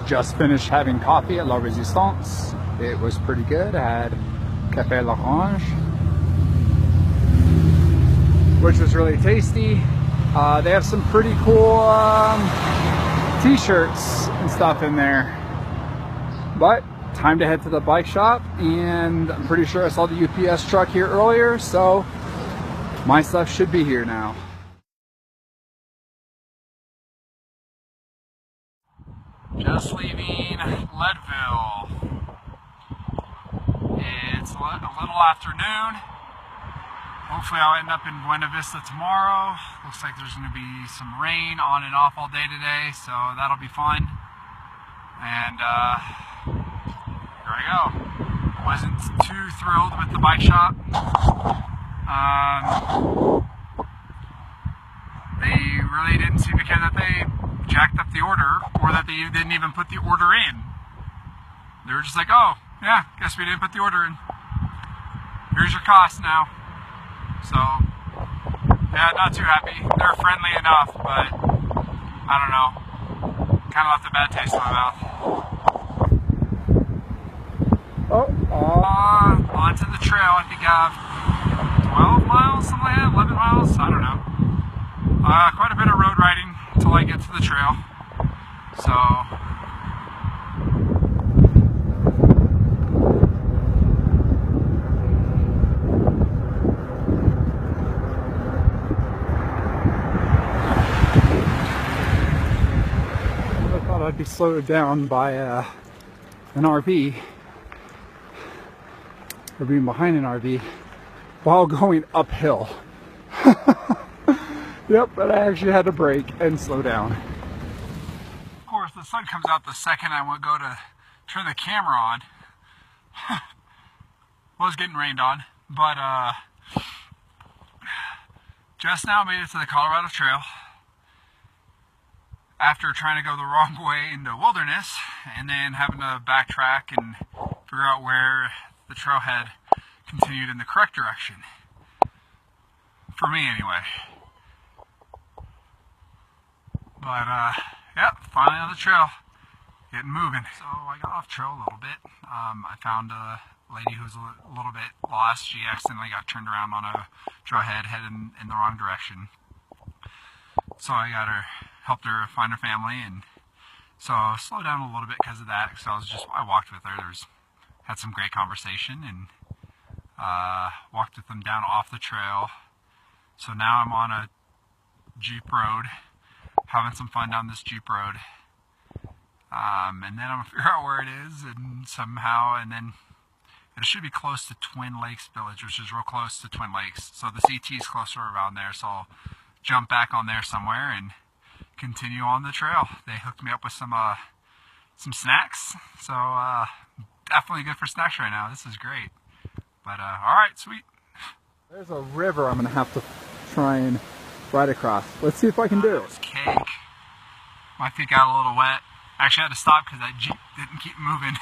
Just finished having coffee at La Resistance. It was pretty good. I had Café L'Orange, which was really tasty. They have some pretty cool t-shirts and stuff in there. But time to head to the bike shop, and I'm pretty sure I saw the UPS truck here earlier, so my stuff should be here now. Just leaving Leadville. It's a little afternoon. Hopefully I'll end up in Buena Vista tomorrow. Looks like there's going to be some rain on and off all day today, so that'll be fun. And here I go. Wasn't too thrilled with the bike shop. They really didn't seem to care that they jacked up the order, or that they didn't even put the order in. They were just like, oh, yeah, guess we didn't put the order in. Here's your cost now. So, yeah, not too happy. They're friendly enough, but I don't know. Kind of left a bad taste in my mouth. Onto the trail. I think I have 12 miles, something like that, 11 miles, I don't know. Quite a bit of road riding until I get to the trail. So, I thought I'd be slowed down by an RV, or being behind an RV while going uphill. Yep, but I actually had to brake and slow down. Of course, the sun comes out the second I would go to turn the camera on. Was getting rained on, but just now made it to the Colorado Trail after trying to go the wrong way into Wilderness, and then having to backtrack and figure out where the trailhead continued in the correct direction. For me, anyway. But, yeah, finally on the trail, getting moving. So I got off trail a little bit. I found a lady who was a little bit lost. She accidentally got turned around on a trailhead heading in the wrong direction. So I helped her find her family, and so I slowed down a little bit because of that. So I walked with her. Had some great conversation, and walked with them down off the trail. So now I'm on a Jeep road, having some fun down this Jeep road, and then I'm gonna figure out where it is, and then it should be close to Twin Lakes Village, which is real close to Twin Lakes. So the CT is closer around there, so I'll jump back on there somewhere and continue on the trail. They hooked me up with some snacks, so definitely good for snacks right now. This is great. But all right, sweet. There's a river I'm gonna have to try and ride across. Let's see if I can do it. It was cake. My feet got a little wet. I actually had to stop because that Jeep didn't keep moving.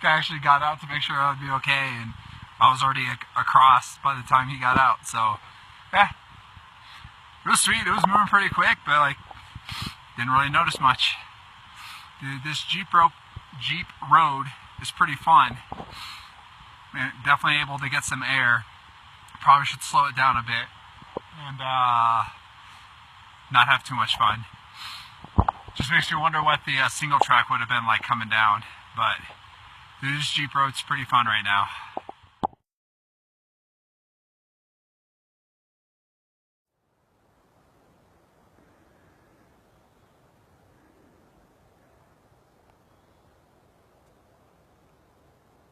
Guy actually got out to make sure I would be okay, and I was already across by the time he got out. So, yeah, it was sweet. It was moving pretty quick, but didn't really notice much. This Jeep road is pretty fun. Definitely able to get some air. Probably should slow it down a bit and not have too much fun. Just makes me wonder what the single track would have been like coming down. But this Jeep road's pretty fun right now.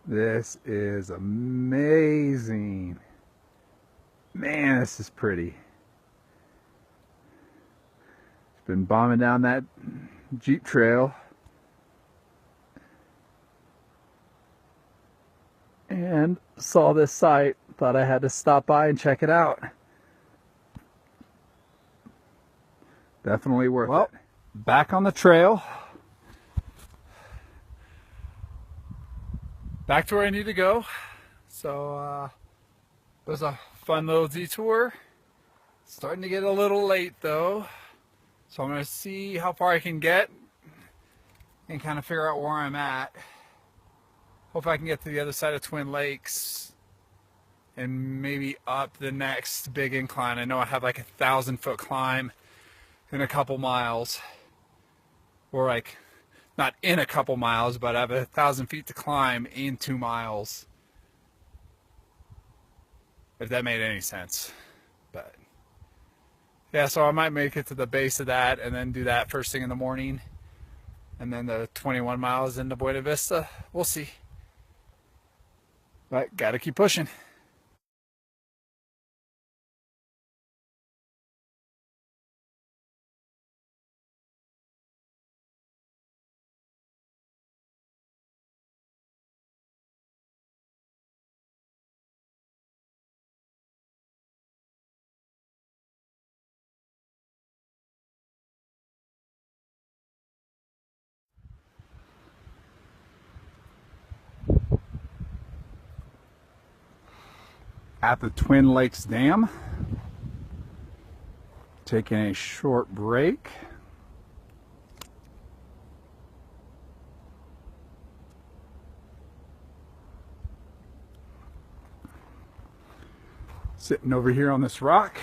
This is amazing. Man, this is pretty. Been bombing down that Jeep trail, and saw this site. Thought I had to stop by and check it out. Definitely worth it. Back on the trail. Back to where I need to go. So it was a fun little detour. Starting to get a little late though. So I'm going to see how far I can get. and kind of figure out where I'm at. Hope I can get to the other side of Twin Lakes and maybe up the next big incline. I know I have like 1,000-foot climb in a couple miles, or like not in a couple miles, but I have 1,000 feet to climb in 2 miles, if that made any sense. But yeah, so I might make it to the base of that and then do that first thing in the morning, and then the 21 miles into Buena Vista. We'll see, but gotta keep pushing. At the Twin Lakes Dam, taking a short break. Sitting over here on this rock,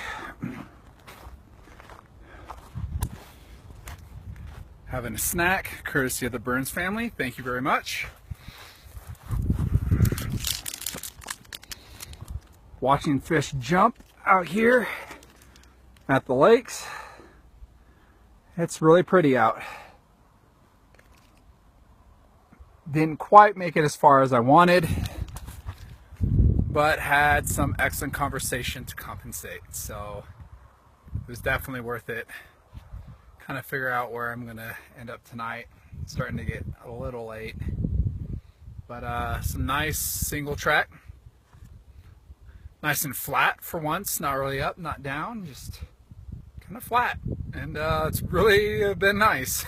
having a snack courtesy of the Burns family. Thank you very much. Watching fish jump out here at the lakes. It's really pretty out. Didn't quite make it as far as I wanted, but had some excellent conversation to compensate. So it was definitely worth it. Kind of figure out where I'm gonna end up tonight. It's starting to get a little late, but some nice single track. Nice and flat for once, not really up, not down, just kind of flat. And it's really been nice.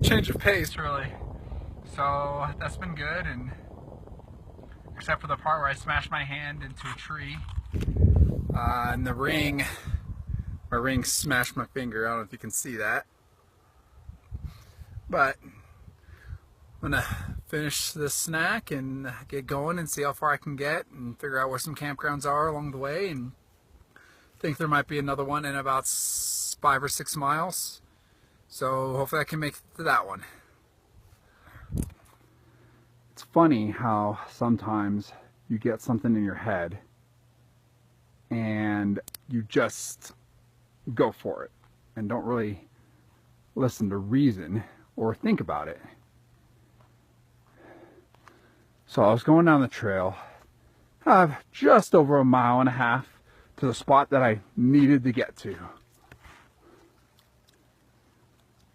Change of pace, really. So that's been good, and except for the part where I smashed my hand into a tree. And the ring, my ring smashed my finger. I don't know if you can see that. But I'm gonna finish this snack and get going and see how far I can get and figure out where some campgrounds are along the way, and think there might be another one in about 5 or 6 miles. So hopefully I can make it to that one. It's funny how sometimes you get something in your head and you just go for it and don't really listen to reason or think about it. So I was going down the trail, just over 1.5 miles to the spot that I needed to get to,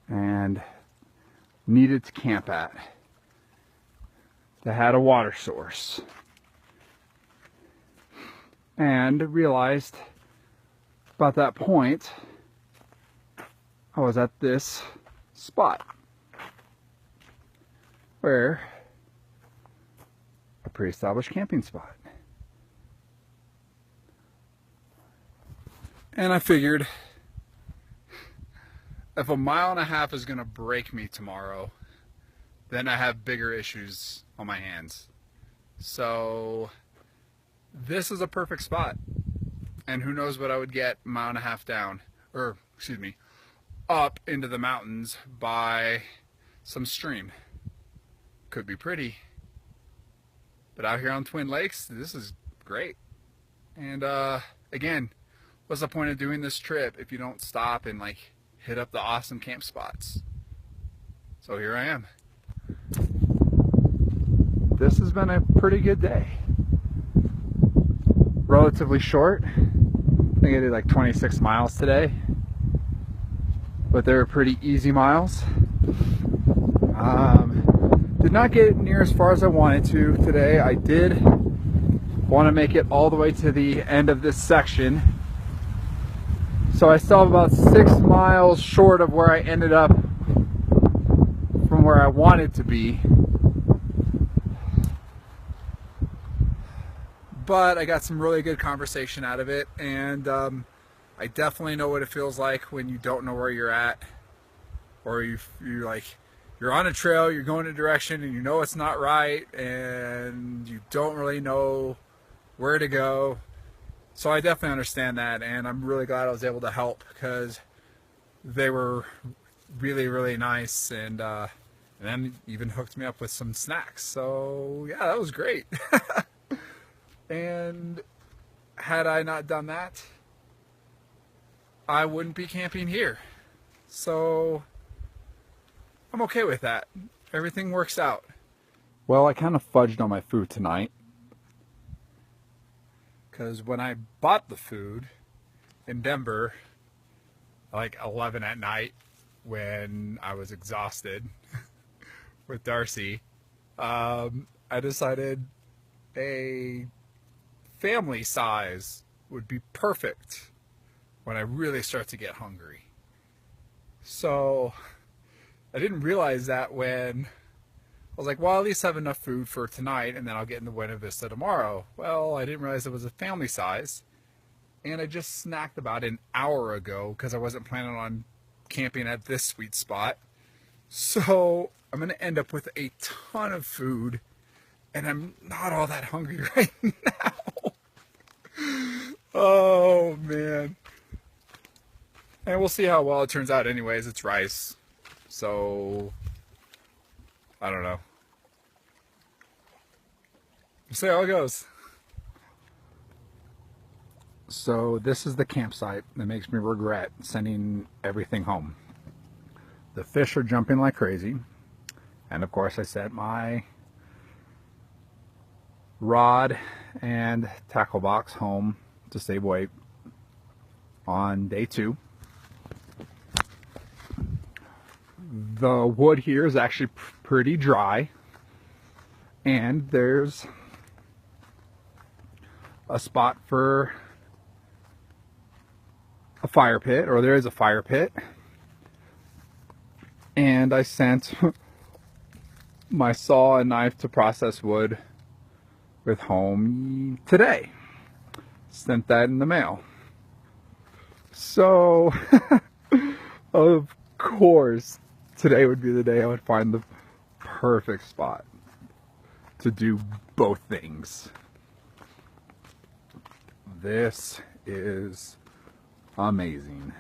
and needed to camp at, that had a water source, and realized about that point I was at this spot where a pre-established camping spot. And I figured if 1.5 miles is gonna break me tomorrow, then I have bigger issues on my hands. So this is a perfect spot. And who knows what I would get 1.5 miles down, or excuse me, up into the mountains by some stream. Could be pretty. But out here on Twin Lakes, this is great. And again, what's the point of doing this trip if you don't stop and like hit up the awesome camp spots? So here I am. This has been a pretty good day. Relatively short. I think I did like 26 miles today, but they were pretty easy miles. Did not get near as far as I wanted to today. I did want to make it all the way to the end of this section. So I still have about 6 miles short of where I ended up from where I wanted to be. But I got some really good conversation out of it, and I definitely know what it feels like when you don't know where you're at. or you're on a trail, you're going a direction and you know it's not right and you don't really know where to go. So I definitely understand that, and I'm really glad I was able to help because they were really, really nice, and then even hooked me up with some snacks. So yeah, that was great. And had I not done that, I wouldn't be camping here. So I'm okay with that. Everything works out. Well, I kind of fudged on my food tonight, because when I bought the food in Denver, like 11 at night, when I was exhausted with Darcy, I decided a family size would be perfect when I really start to get hungry. So I didn't realize that when I was like, well, at least have enough food for tonight and then I'll get in the Buena Vista tomorrow. Well, I didn't realize it was a family size, and I just snacked about an hour ago because I wasn't planning on camping at this sweet spot. So I'm going to end up with a ton of food, and I'm not all that hungry right now. Oh, man. And we'll see how well it turns out anyways. It's rice. So, I don't know. We'll see how it goes. So this is the campsite that makes me regret sending everything home. The fish are jumping like crazy. And of course I set my rod and tackle box home to save weight on day 2. The wood here is actually pretty dry, and there's a spot for a fire pit, or there is a fire pit, and I sent my saw and knife to process wood with home today. Sent that in the mail. So of course today would be the day I would find the perfect spot to do both things. This is amazing.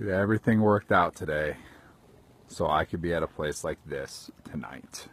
Everything worked out today so I could be at a place like this tonight.